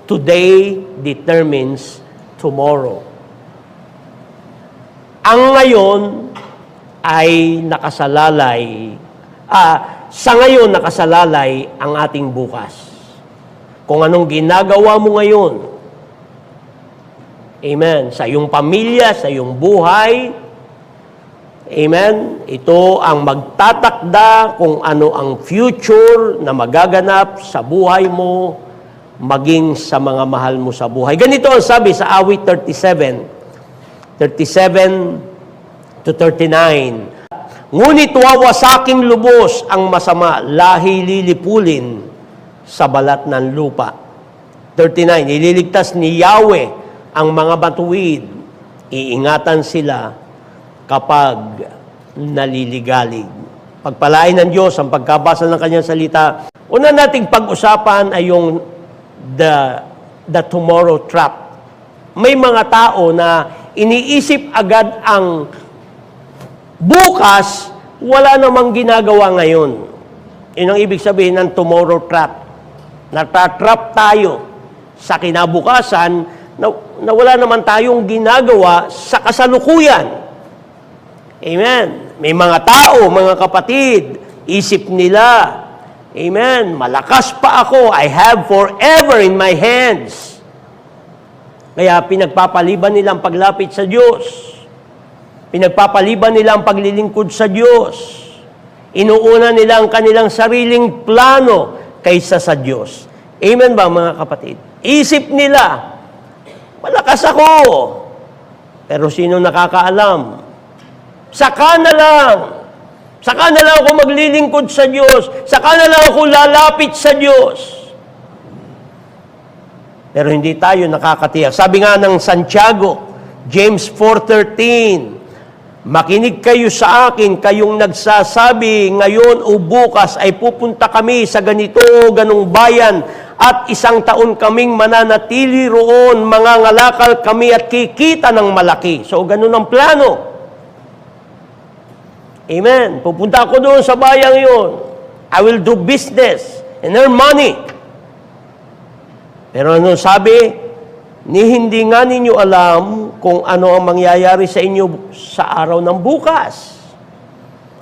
today determines tomorrow. Ang ngayon ay nakasalalay, sa ngayon nakasalalay ang ating bukas. Kung anong ginagawa mo ngayon, amen, sa iyong pamilya, sa iyong buhay, amen, ito ang magtatakda kung ano ang future na magaganap sa buhay mo, maging sa mga mahal mo sa buhay. Ganito ang sabi sa awit 37 to 39. Ngunit wawasaking lubos ang masama, lahi lilipulin sa balat ng lupa. 39. Ililigtas ni Yahweh ang mga batuid, iingatan sila kapag naliligalig. Pagpalain ng Diyos ang pagkabasa ng Kanyang salita. Una nating pag-usapan ay yung the tomorrow trap. May mga tao na iniisip agad ang bukas, wala namang ginagawa ngayon. Yun ang ibig sabihin ng tomorrow trap. Natatrap tayo sa kinabukasan na wala naman tayong ginagawa sa kasalukuyan. Amen. May mga tao, mga kapatid, isip nila, amen, malakas pa ako, I have forever in my hands. Kaya pinagpapaliban nila ang paglapit sa Diyos. Pinagpapaliban nila ang paglilingkod sa Diyos. Inuuna nila ang kanilang sariling plano kaysa sa Diyos. Amen ba, mga kapatid? Isip nila, malakas ako. Pero sino nakakaalam? Saka na lang ako maglilingkod sa Diyos. Saka na lang ako lalapit sa Diyos. Pero hindi tayo nakakatiyak. Sabi nga ng Santiago, James 4:13, makinig kayo sa akin, kayong nagsasabi ngayon o bukas ay pupunta kami sa ganito o ganong bayan at isang taon kaming mananatili roon, mangangalakal kami at kikita ng malaki. So, ganun ang plano. Amen. Pupunta ako doon sa bayang yun. I will do business and earn money. Pero ano sabi? Hindi nga ninyo alam kung ano ang mangyayari sa inyo sa araw ng bukas.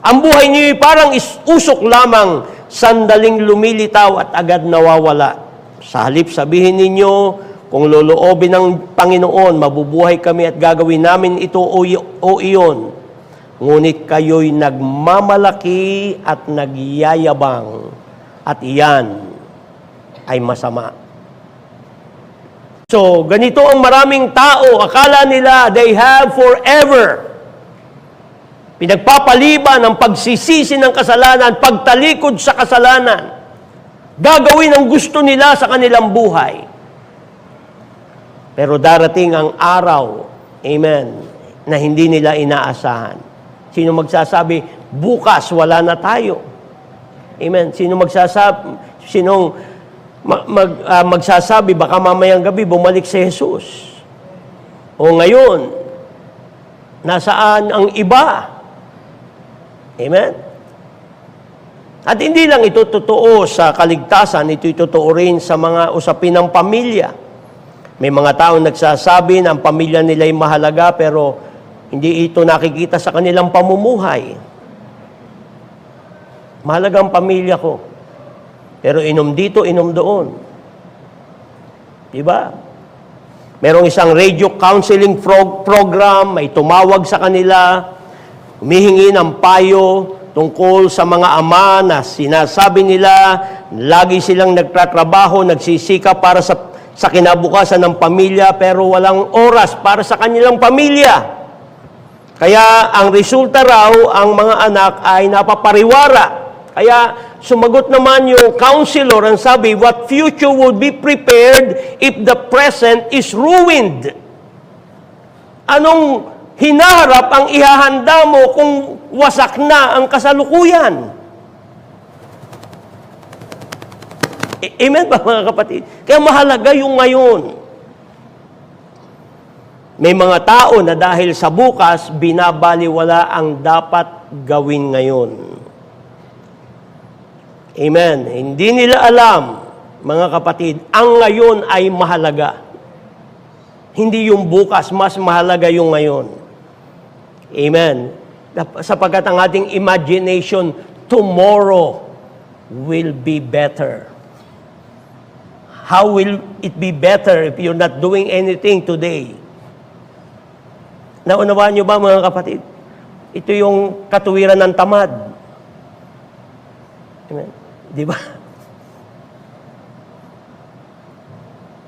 Ang buhay niyo parang usok lamang, sandaling lumilitaw at agad nawawala. Sa halip sabihin ninyo, kung loloobin ng Panginoon, mabubuhay kami at gagawin namin ito o iyon. Ngunit kayo'y nagmamalaki at nagyayabang, at iyan ay masama. So, ganito ang maraming tao, akala nila they have forever. Pinagpapaliban ang pagsisisi ng kasalanan, pagtalikod sa kasalanan. Gagawin ang gusto nila sa kanilang buhay. Pero darating ang araw, amen, na hindi nila inaasahan. Sino magsasabi, bukas wala na tayo? Amen. Sino magsasabi, baka mamayang gabi bumalik si Jesus. O ngayon, nasaan ang iba? Amen? At hindi lang ito totoo sa kaligtasan, ito totoo rin sa mga usapin ng pamilya. May mga taong nagsasabi na ang pamilya nila ay mahalaga, pero hindi ito nakikita sa kanilang pamumuhay. Mahalaga ang pamilya ko. Pero inom dito, inom doon. Diba? Merong isang radio counseling program, may tumawag sa kanila, humihingi ng payo tungkol sa mga ama na sinasabi nila, lagi silang nagtatrabaho, nagsisikap para sa kinabukasan ng pamilya, pero walang oras para sa kanilang pamilya. Kaya ang resulta raw, ang mga anak ay napapariwara. Kaya sumagot naman yung counselor and sabi, what future will be prepared if the present is ruined? Anong hinaharap ang ihahanda mo kung wasak na ang kasalukuyan? Amen ba, mga kapatid? Kaya mahalaga yung ngayon. May mga tao na dahil sa bukas, binabaliwala ang dapat gawin ngayon. Amen. Hindi nila alam mga kapatid, ang ngayon ay mahalaga. Hindi yung bukas, mas mahalaga yung ngayon. Amen. Sapagkat ang ating imagination, tomorrow will be better. How will it be better if you're not doing anything today? Naunawaan niyo ba, mga kapatid? Ito yung katuwiran ng tamad. Amen. Di ba?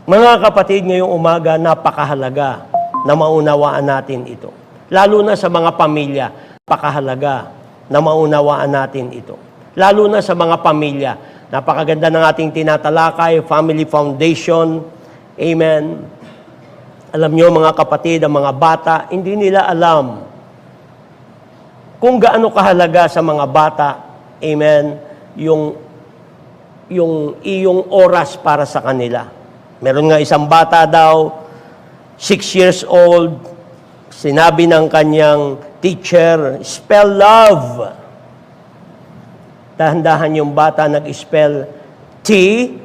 Mga kapatid, ngayong umaga, napakahalaga na maunawaan natin ito. Lalo na sa mga pamilya, napakahalaga na maunawaan natin ito. Lalo na sa mga pamilya, napakaganda ng ating tinatalakay, Family Foundation. Amen. Alam nyo, mga kapatid, ang mga bata, hindi nila alam kung gaano kahalaga sa mga bata, amen, yung iyong oras para sa kanila. Meron nga isang bata daw, 6 years old, sinabi ng kanyang teacher, spell love. Dahan-dahan yung bata nag-spell T-I-M-E.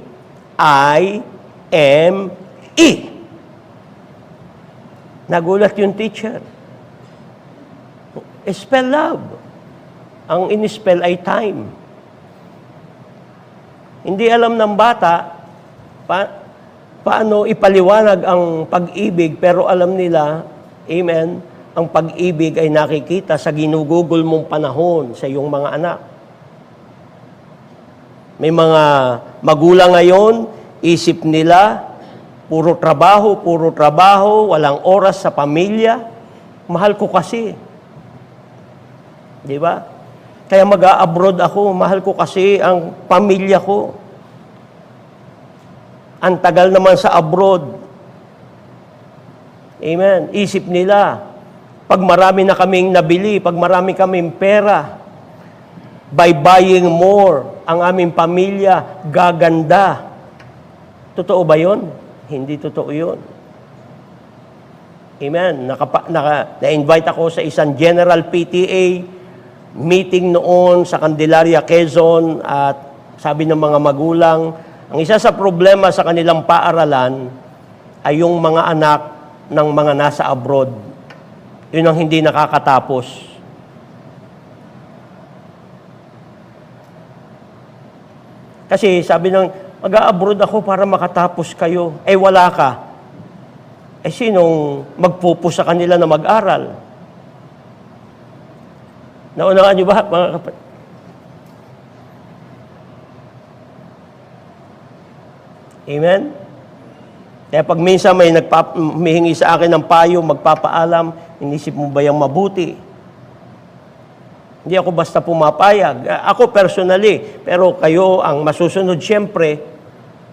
Nagulat yung teacher. Spell love. Ang in-spell ay time. Hindi alam ng bata paano ipaliwanag ang pag-ibig, pero alam nila, amen, ang pag-ibig ay nakikita sa ginugugol mong panahon sa iyong mga anak. May mga magulang ngayon, isip nila, puro trabaho, walang oras sa pamilya. Mahal ko kasi. Di ba? Kaya mag-a-abroad ako, mahal ko kasi ang pamilya ko. Ang tagal naman sa abroad. Amen. Isip nila, pag marami na kaming nabili, pag marami kaming pera, by buying more, ang aming pamilya gaganda. Totoo ba yun? Hindi totoo yun. Amen. Na-invite ako sa isang General PTA meeting noon sa Candelaria, Quezon, at sabi ng mga magulang, ang isa sa problema sa kanilang paaralan ay yung mga anak ng mga nasa abroad. Yun ang hindi nakakatapos. Kasi sabi ng, mag-a-abroad ako para makatapos kayo. Eh wala ka. Eh sinong magpupo sa kanila na mag-aral? Naunawaan niyo ba, mga kapatid? Amen? Kaya pag minsan may humihingi sa akin ng payo, magpapaalam, inisip mo ba yung mabuti? Hindi ako basta pumapayag. Ako personally, pero kayo ang masusunod siyempre.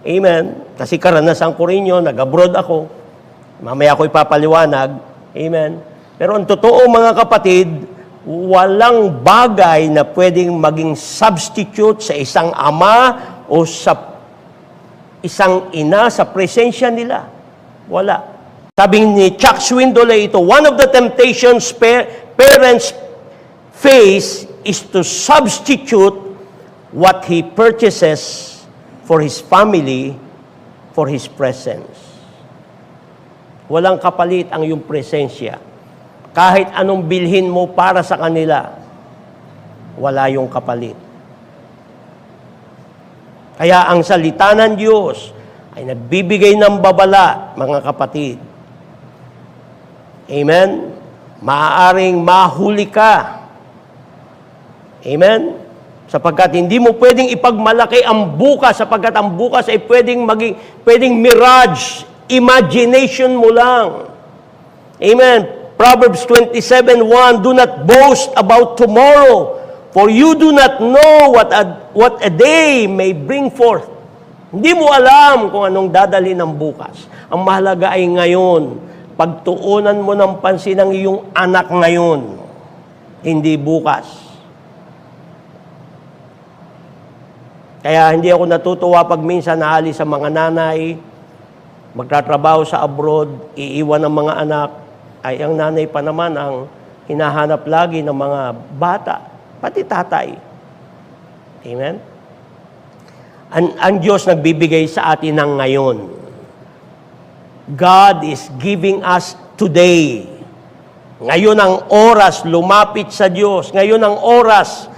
Amen? Kasi karanasan ko rin yun, nag-abroad ako. Mamaya ako ipapaliwanag. Amen? Pero ang totoo, mga kapatid, walang bagay na pwedeng maging substitute sa isang ama o sa isang ina sa presensya nila. Wala. Sabi ni Chuck Swindoll ito, one of the temptations parents face is to substitute what he purchases for his family for his presence. Walang kapalit ang iyong presensya. Kahit anong bilhin mo para sa kanila, wala yung kapalit. Kaya ang salita ng Diyos ay nagbibigay ng babala, mga kapatid. Amen? Maaaring mahuli ka. Amen? Sapagkat hindi mo pwedeng ipagmalaki ang bukas, sapagkat ang bukas ay pwedeng mirage, imagination mo lang. Amen? Proverbs 27:1, do not boast about tomorrow, for you do not know what a day may bring forth. Hindi mo alam kung anong dadali ng bukas. Ang mahalaga ay ngayon. Pagtuunan mo ng pansin ang iyong anak ngayon, hindi bukas. Kaya hindi ako natutuwa pag minsan naalis sa mga nanay, magtatrabaho sa abroad, iiwan ng mga anak, ay ang nanay pa naman ang hinahanap lagi ng mga bata, pati tatay. Amen? Ang Diyos nagbibigay sa atin ng ngayon. God is giving us today. Ngayon ang oras lumapit sa Diyos. Ngayon ang oras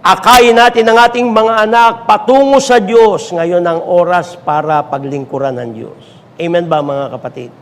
akayin natin ang ating mga anak patungo sa Diyos. Ngayon ang oras para paglingkuran ng Diyos. Amen ba mga kapatid?